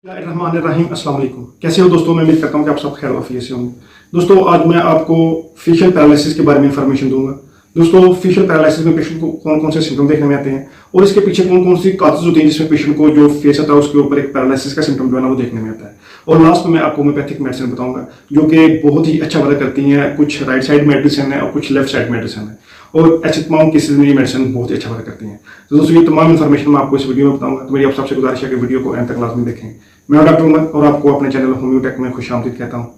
रहीम अस्सलाम वालेकुम। कैसे हो दोस्तों? मैं उम्मीद करता हूँ कि आप सब खैर वाफियत से होंगे। दोस्तों आज मैं आपको फेशियल पैरालिसिस के बारे में इंफॉर्मेशन दूंगा। दोस्तों फेशियल पैरालिसिस में पेशेंट को कौन कौन से सिम्टम देखने में आते हैं और इसके पीछे कौन कौन सी काजेज होती हैं जिसमें पेशेंट को जो फेस आता है उसके ऊपर एक पैरालिसिस का सिम्टम जो है ना वो देखने में आता है। और लास्ट में मैं आपको होम्योपैथिक मेडिसिन बताऊंगा जो कि बहुत ही अच्छा वर्क करती हैं। कुछ राइट साइड मेडिसिन है और कुछ लेफ्ट साइड मेडिसिन है और ऐसे तमाम केसेस में ये मेडिसिन बहुत ही अच्छा वर्क करती हैं। तो दोस्तों ये तमाम इन्फॉर्मेशन मैं आपको इस वीडियो में बताऊंगा, तो मेरी आप सबसे गुजारिश है कि वीडियो को एंड तक लाजमी देखें। मैं डॉक्टर उमर और आपको अपने चैनल होम्योटेक में खुशामदीद कहता हूँ।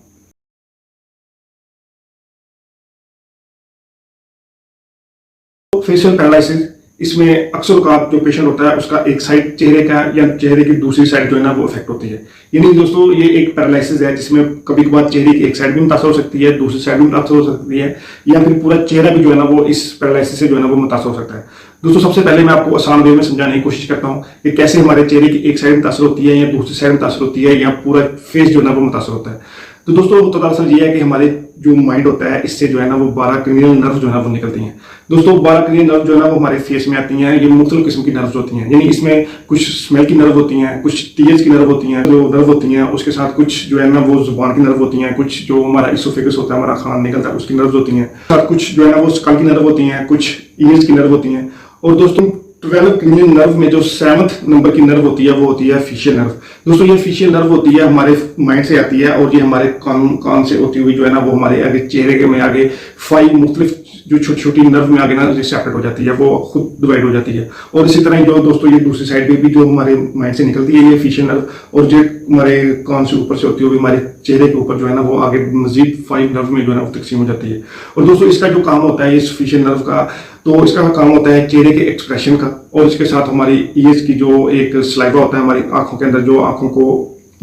फेशियल पैरालिसिस इसमें अक्सर का जो पेशेंट होता है उसका एक साइड चेहरे का या चेहरे की दूसरी साइड जो है ना वो इफेक्ट होती है। यानी दोस्तों ये एक पैरालिसिस है जिसमें कभी कभार चेहरे की एक साइड भी मुतासर हो सकती है, दूसरी साइड भी मुतासर हो सकती है, या फिर पूरा चेहरा भी जो है ना वो इस पैरालिसिस से जो है ना वो मुतासर हो सकता है। दोस्तों सबसे पहले मैं आपको आसान वे में समझाने की कोशिश करता हूँ कि कैसे हमारे चेहरे की एक साइड मुतासर होती है या दूसरी साइड मुतासर होती है या पूरा फेस जो है ना वो मुतासर होता है। तो दोस्तों तो दरअसल ये है कि हमारे जो माइंड होता है इससे जो है ना वो 12 क्रिनियल नर्व जो है ना वो निकलती हैं। दोस्तों 12 क्रिनियल नर्व जो है ना वो हमारे फेस में आती हैं। ये मुख्तलिफ किस्म की नर्व होती हैं, यानी इसमें कुछ स्मेल की नर्व होती हैं, कुछ टीएच की नर्व होती हैं, जो नर्व होती हैं उसके साथ कुछ जो है ना वो जुबान की नर्व होती हैं, कुछ जो हमारा इसोफेगस होता है, हमारा खाना निकलता है उसकी नर्व होती हैं, साथ कुछ जो है ना वो स्कल की नर्व होती हैं, कुछ ईयर्स की नर्व होती हैं। और दोस्तों 12 क्रिनियल नर्व में जो 7th नंबर की नर्व होती है वो होती है फेशियल नर्व। दोस्तों ये फेशियल नर्व होती है हमारे माइंड से आती है और ये हमारे कान से होती हुई जो है ना वो हमारे आगे चेहरे के में आगे 5 मुख्तलिफ जो छोटी छोटी नर्व में आगे ना सेपरेट हो जाती है, वो खुद डिवाइड हो जाती है। और इसी तरह जो दोस्तों ये दूसरी साइड पे भी जो हमारे माइंड से निकलती है ये फेशियल नर्व, और जो हमारे कान से ऊपर से होती है वो हमारे चेहरे के ऊपर जो है ना वो आगे मजीद 5 नर्व में जो है ना वो तकसीम हो जाती है। और दोस्तों इसका जो काम होता है इस फेशियल नर्व का, तो इसका काम होता है चेहरे के एक्सप्रेशन का, और इसके साथ हमारी ईयर्स की जो एक स्लाइवा होता है हमारी आंखों के अंदर, जो आंखों को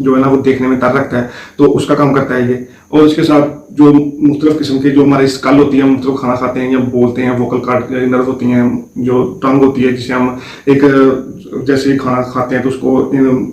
जो है ना वो देखने में तर रखता है, तो उसका काम करता है ये। और इसके साथ जो मुख्तलिफ किस्म के जो हमारी स्कल होती है, मतलब खाना खाते हैं या बोलते हैं, वोकल कार्ड नर्व होती हैं, जो टंग होती है जिसे हम एक जैसे खाना खाते हैं तो उसको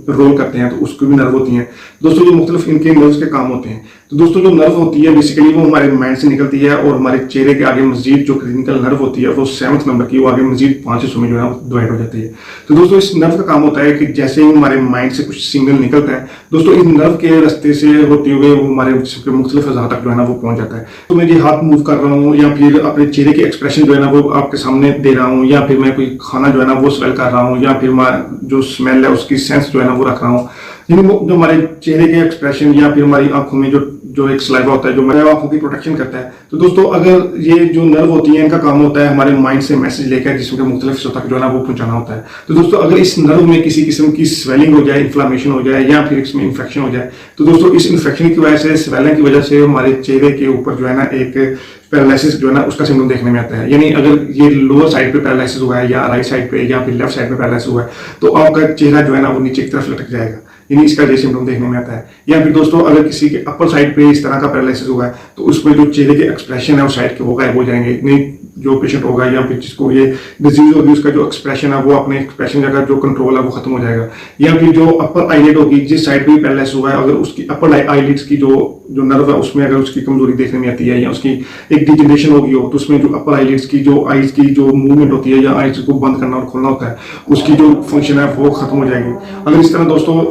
रोल करते हैं तो उसकी भी नर्व होती हैं। दोस्तों ये मुख्तलिफ इनके नर्व्स के काम होते हैं। तो दोस्तों जो नर्व होती है बेसिकली वो हमारे माइंड से निकलती है और हमारे चेहरे के आगे मजीद जो क्लिनिकल नर्व होती है वो 7th नंबर की, वो आगे मजीद 5 हिस्सों में जो है डिवाइड हो जाती है। तो दोस्तों इस नर्व का काम होता है कि जैसे ही हमारे माइंड से कुछ सिग्नल निकलता है दोस्तों इस नर्व के रास्ते से होते हुए वो हमारे जिस्म के मुख्तलिफ अज़ा तक जो है ना वो पहुंच जाता है। तो मैं ये हाथ मूव कर रहा हूँ या फिर अपने चेहरे के एक्सप्रेशन जो है ना वो आपके सामने दे रहा हूँ, या फिर मैं कोई खाना जो है ना वो स्मेल कर रहा हूँ, या फिर जो स्मेल है उसकी सेंस जो है ना वो रख रहा हूँ, यानी वो जो हमारे चेहरे के एक्सप्रेशन या फिर हमारी आंखों में जो एक स्लाइवा होता है जो हमारे आंखों की प्रोटेक्शन करता है। तो दोस्तों अगर ये जो नर्व होती है इनका काम होता है हमारे माइंड से मैसेज लेकर जिसम के मुख्तलिफ हिस्सों तक जो है ना वो पहुंचाना होता है। तो दोस्तों अगर इस नर्व में किसी किस्म की स्वेलिंग हो जाए, इन्फ्लामेशन हो जाए, या फिर इसमें इन्फेक्शन हो जाए, तो दोस्तों इस इन्फेक्शन की वजह से, स्वेलिंग की वजह से हमारे चेहरे के ऊपर जो है ना एक पैरालिसिस जो है ना उसका सिम्टम देखने में आता है। यानी अगर ये लोअर साइड पे पैरालिसिस हुआ है या राइट साइड पे या फिर लेफ्ट साइड पे पैरालिसिस हुआ है तो आपका चेहरा जो है ना वो नीचे की तरफ लटक जाएगा, यानी इसका ये सिम्टम देखने में आता है। या फिर दोस्तों अगर किसी के अपर साइड पे इस तरह का पैरालिसिस हुआ है तो उसमें जो चेहरे के एक्सप्रेशन है उस साइड के वो गायब हो जाएंगे, नहीं जो पेशेंट होगा या फिर जिसको ये डिजीज होगी उसका जो एक्सप्रेशन है वो अपने एक्सप्रेशन जगह जो कंट्रोल है वो खत्म हो जाएगा। या फिर जो अपर आईलिड होगी जिस साइड पे पैरालिसिस हुआ है अगर उसकी अपर आईलिड्स की जो नर्व है उसमें अगर उसकी कमजोरी देखने में आती है या उसकी एक डिजनरेशन होगी हो तो उसमें जो अपर आईलिड्स की जो आईज की जो मूवमेंट होती है या आईज को बंद करना और खोलना होता है उसकी जो फंक्शन है वो खत्म हो जाएगी। अगर इस तरह दोस्तों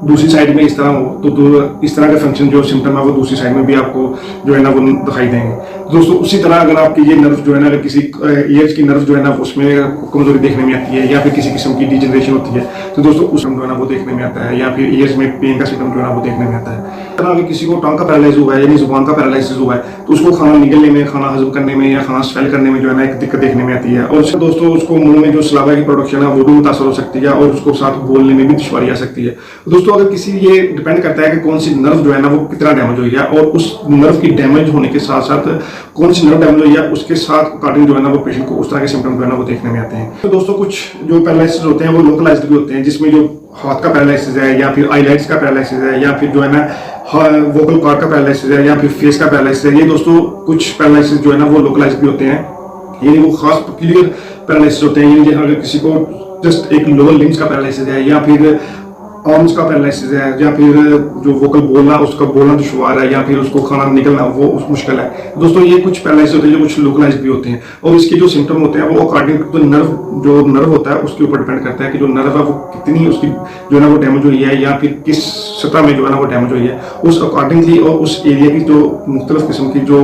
दूसरी साइड में इस तरह हो तो इस तरह का फंक्शन जो सिम्टम है वो दूसरी साइड में भी आपको जो है ना वो दिखाई देंगे। दोस्तों उसी तरह अगर आपकी ये नर्व जो है ना अगर किसी ईयर्स की नर्व जो है ना उसमें कमजोरी देखने में आती है या फिर किसी किस्म की डिजनरेशन होती है तो दोस्तों उस जो है ना वो देखने में आता है, या फिर ईयर्स में पेन का सिम्टम जो है ना वो देखने में आता है। अगर किसी को टंग का पैरालाइज हुआ है यानी जुबान का पैरालिसिस हुआ है तो उसको खाना निगलने में, खाना हजम करने में या खाना स्वेल करने में जो है ना एक दिक्कत देखने में आती है। और दोस्तों उसको मुंह में जो सलावा की प्रोडक्शन है वो भी मुतासर हो सकती है और उसको साथ बोलने में भी दुश्वारी आ सकती है। दोस्तों अगर किसी ये डिपेंड करता है कि कौन सी नर्व जो है ना वो कितना डैमेज हुई है और उस नर्व की डैमेज होने के साथ साथ कौन सी नर्व डैमेज हुई है उसके साथ अकॉर्डिंग जो है ना वो पेशेंट को उस तरह के सिम्टम जो है ना वो देखने में आते हैं। तो दोस्तों कुछ जो पैरालिसिस होते हैं वो लोकलाइज्ड भी होते हैं, जिसमें जो हाथ का पैरालिसिस है या फिर आईलाइड्स का पैरालिसिस है या फिर जो है ना वोकल कॉर्ड का पैरालिसिस है या फिर फेस का पैरालिसिस है। ये दोस्तों कुछ पैरालिसिस जो है ना वो लोकलाइज्ड भी होते हैं, यानी वो खास क्लियर पैरालिसिस होते हैं। यानी अगर किसी को जस्ट एक लोअर लिम्स का पैरालिसिस है या फिर आर्म्स का पैरालिसिस है, या फिर जो वोकल बोलना, उसका बोलना दुश्वार है, या फिर उसको खाना निकलना वो मुश्किल है। दोस्तों ये कुछ पैरालिसिस होते हैं जो कुछ लोकलाइज भी होते हैं, और इसके जो सिम्टम होते हैं वो अकॉर्डिंग टू नर्व होता है उसके ऊपर डिपेंड करता है कि जो नर्व है वो कितनी उसकी जो है ना वो डैमेज हुई है, या फिर किस सतह में जो है ना वो डैमेज हुई है, उस अकॉर्डिंगली और उस एरिया की जो मुख्तलिफ किस्म की जो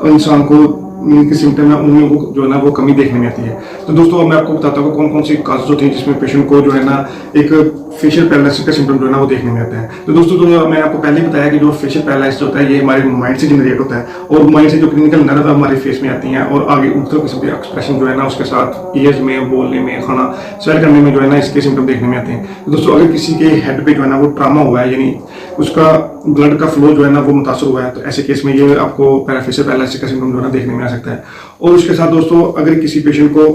इंसान को के सिम्टम है उनमें वो जो है ना वो कमी देखने में आती है। तो दोस्तों अब मैं आपको बताता हूँ कौन कौन सी काजेज होती हैं जिसमें पेशेंट को जो है ना एक फेशियल पैरालिसिस का सिम्टम जो है ना वो देखने में आता है। तो दोस्तों जो मैंने आपको पहले ही बताया कि जो फेशियल पैरालिसिस होता है ये हमारे माइंड से जनरेट होता है, और माइंड से जो क्लिनिकल नर्व है हमारे फेस में आती हैं, और आगे मुख्तलिफ किस्म के एक्सप्रेशन जो है ना उसके साथ ईयर्स में, बोलने में, खाना स्वेल करने में जो है ना इसके सिम्टम देखने में आते हैं। तो दोस्तों अगर किसी के हेड पे जो है ना वो ट्रामा हुआ है, यानी उसका ब्लड का फ्लो जो है ना वो मुतासर हुआ है, तो ऐसे केस में ये आपको फेशियल पैरालिसिस का सिम्टम जो है ना देखने में आ सकता है। और उसके साथ दोस्तों अगर किसी पेशेंट को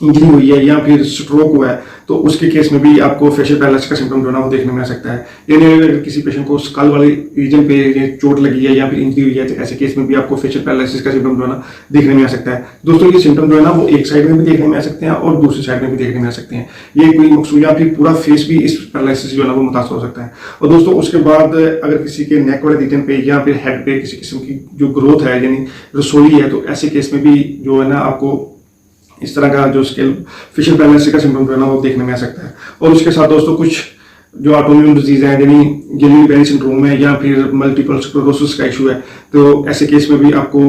इंजरी हुई है या फिर स्ट्रोक हुआ है तो उसके केस में भी आपको फेशियल पैरालिसिस का सिम्टम जो है ना वो देखने में आ सकता है। यानी अगर किसी पेशेंट को स्कल वाले रीजन पे चोट लगी है या फिर इंजरी हुई है तो ऐसे केस में भी आपको फेशियल पैरालिसिस का सिम्टम जो है ना देखने में आ सकता है। दोस्तों ये सिम्टम जो है ना वो एक साइड में भी देखने में आ सकते हैं और दूसरी साइड में भी देखने में आ सकते हैं। ये कोई मकसूद या फिर पूरा फेस भी इस पैरालिसिस जो है ना वो मुतासर हो सकता है। और दोस्तों उसके बाद अगर किसी के नेक वाले रीजन पे या फिर हेड पे किसी किस्म की जो ग्रोथ है यानी रसोली है, तो ऐसे केस में भी जो है ना आपको इस तरह का जो स्केल फेशियल पैरालिसिस का सिम्टम जो है ना वो देखने में आ सकता है। और उसके साथ दोस्तों कुछ जो ऑटोइम्यून डिजीज है यानी गिलनी बेरी सिंड्रोम है या फिर मल्टीपल स्क्लेरोसिस का इशू है, तो ऐसे केस में भी आपको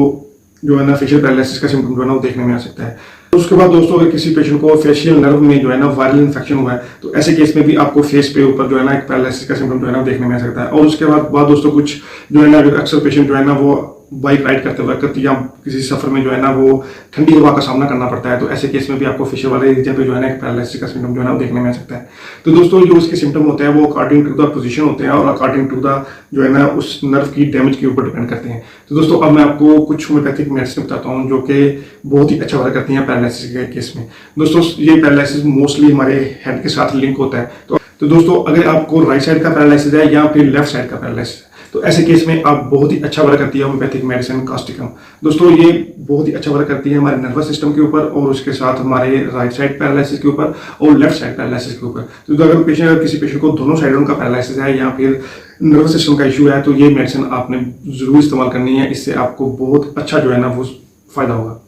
जो है ना फेशियल पैरालिसिस का सिम्टम जो है ना वो देखने में आ सकता है। उसके बाद दोस्तों अगर किसी पेशेंट को फेशियल नर्व में जो है ना वायरल इन्फेक्शन हुआ है तो ऐसे केस में भी आपको फेस पे ऊपर जो है ना एक पैरालिसिस का सिम्टम जो है ना देखने में आ सकता है। और उसके बाद दोस्तों कुछ जो है ना अक्सर पेशेंट जो है ना वो बाइक राइड करते वक्त या किसी सफर में जो है ना वो ठंडी हवा का सामना करना पड़ता है, तो ऐसे केस में भी आपको फेशियल वाले रीजन पे जो है ना एक पैरालिसिस का सिम्टम जो है ना वो देखने में आ सकता है। तो दोस्तों जो उसके सिम्टम होते हैं वो अकॉर्डिंग टू द पोजीशन होते हैं और अकॉर्डिंग टू द जो है ना उस नर्व की डैमेज के ऊपर डिपेंड करते हैं। तो दोस्तों अब मैं आपको कुछ होम्योपैथिक मेडिसिन बताता हूँ जो कि बहुत ही अच्छा वर्क करती हैं पैरालिसिस के केस में। दोस्तों ये पैरालिसिस मोस्टली हमारे हेड के साथ लिंक होता है। तो दोस्तों अगर आपको राइट साइड का पैरालिसिस है या फिर लेफ्ट साइड का पैरालिसिस है तो ऐसे केस में आप बहुत ही अच्छा वर्क करती है होम्योपैथिक मेडिसिन कास्टिकम। दोस्तों ये बहुत ही अच्छा वर्क करती है हमारे नर्वस सिस्टम के ऊपर और उसके साथ हमारे राइट साइड पैरालिसिस के ऊपर और लेफ्ट साइड पैरालिसिस के ऊपर। तो अगर किसी पेशेंट को दोनों साइडों का पैरालिसिस है या फिर नर्वस सिस्टम का इशू है तो ये मेडिसिन आपने जरूर इस्तेमाल करनी है, इससे आपको बहुत अच्छा जो है ना वो फायदा होगा।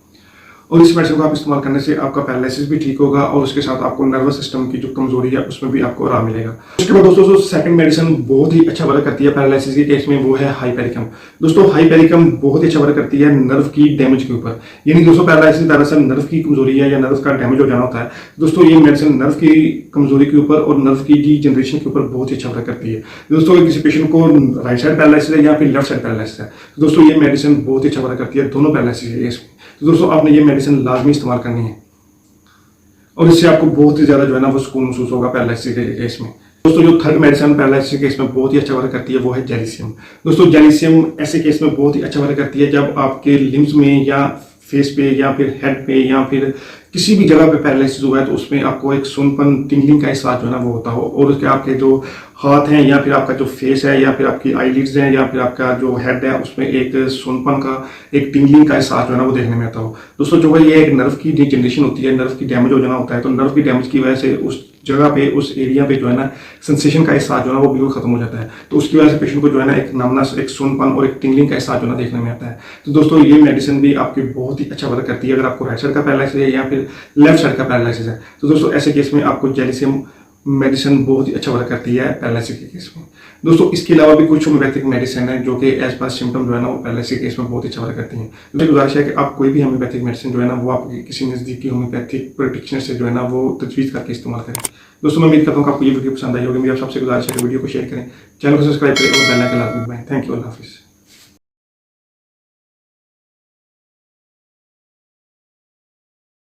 और इस मेडिसिन को आप इस्तेमाल करने से आपका पैरालिसिस भी ठीक होगा और उसके साथ आपको नर्वस सिस्टम की जो कमजोरी है उसमें भी आपको आराम मिलेगा। उसके बाद दोस्तों सेकंड मेडिसिन बहुत ही अच्छा वर्क करती है पैरालिसिस के केस में, वो है हाइपेरिकम। दोस्तों हाइपेरिकम बहुत ही अच्छा वर्क करती है नर्व की डैमेज के ऊपर। यानी दोस्तों पैरालिसिस दरअसल नर्व की कमजोरी है या नर्व का डैमेज हो जाना होता है। दोस्तों ये मेडिसिन नर्व की कमजोरी के ऊपर और नर्व की जनरेशन के ऊपर बहुत ही अच्छा वर्क करती है। दोस्तों अगर किसी पेशेंट को राइट साइड पैरालिसिस है या फिर लेफ्ट साइड पैरालिसिस है तो दोस्तों ये मेडिसिन बहुत ही अच्छा वर्क करती है दोनों पैरालिसिस के केस में। तो दोस्तों आपने ये मेडिसिन लाजमी इस्तेमाल करनी है और इससे आपको बहुत ही ज्यादा जो है ना वो सुकून महसूस होगा पैरालिसिस के केस में। दोस्तों जो थर्ड मेडिसिन पैरालिसिस के केस में बहुत ही अच्छा वर्क करती है वो है जेलिसियम। दोस्तों जेलिसियम ऐसे केस में बहुत ही अच्छा वर्क करती है जब आपके लिम्स में या फेस पे या फिर हेड पे या फिर किसी भी जगह पे पैरालिसिस हुआ है तो उसमें आपको एक सुनपन टिंगलिंग का एहसास जो है ना वो होता हो और उसके आपके जो हाथ हैं या फिर आपका जो फेस है या फिर आपकी आईलिड्स हैं या फिर आपका जो हेड है उसमें एक सुनपन का एक टिंगलिंग का एहसास जो है ना वो देखने में आता हो। दोस्तों जो है ये एक नर्व की डिजनरेशन होती है, नर्व की डैमेज हो जाना होता है, तो नर्व की डैमेज की वजह से उस जगह पे उस एरिया पे जो है ना सेंसेशन का एहसास जो है ना वो बिल्कुल खत्म हो जाता है। तो उसकी वजह से पेशेंट को जो है ना एक नमनस, एक सुनपन और एक टिंगलिंग का एहसास जो है ना देखने में आता है। तो दोस्तों ये मेडिसिन भी आपकी बहुत ही अच्छा वर्क करती है अगर आपको राइट साइड का पैरालिसिस है या फिर लेफ्ट साइड का पैरालिसिस है। तो दोस्तों ऐसे केस में आपको जेलिसियम मेडिसिन बहुत ही अच्छा वर्क करती है पैरालिसिस के केस में। दोस्तों इसके अलावा भी कुछ होम्योपैथिक मेडिसिन है जो कि एज पर सिम्टम जो है ना वो पैरालिसिस के केस में बहुत अच्छा वर्क करती हैं। मेरी गुजारिश है कि आप कोई भी होम्योपैथिक मेडिसिन जो है ना वो आप किसी नज़दीकी होम्योपैथिक प्रैक्टिशनर से जो है ना वो तजवीज़ करके इस्तेमाल करें। दोस्तों मैं उम्मीद करता हूँ कि आपको ये वीडियो पसंद आई होगी। मेरी आप सबसे गुजारिश है कि वीडियो को शेयर करें, चैनल को सब्सक्राइब करें और बेल आइकन लाजमी दबाएं। थैंक यू, अल्लाह हाफिज़।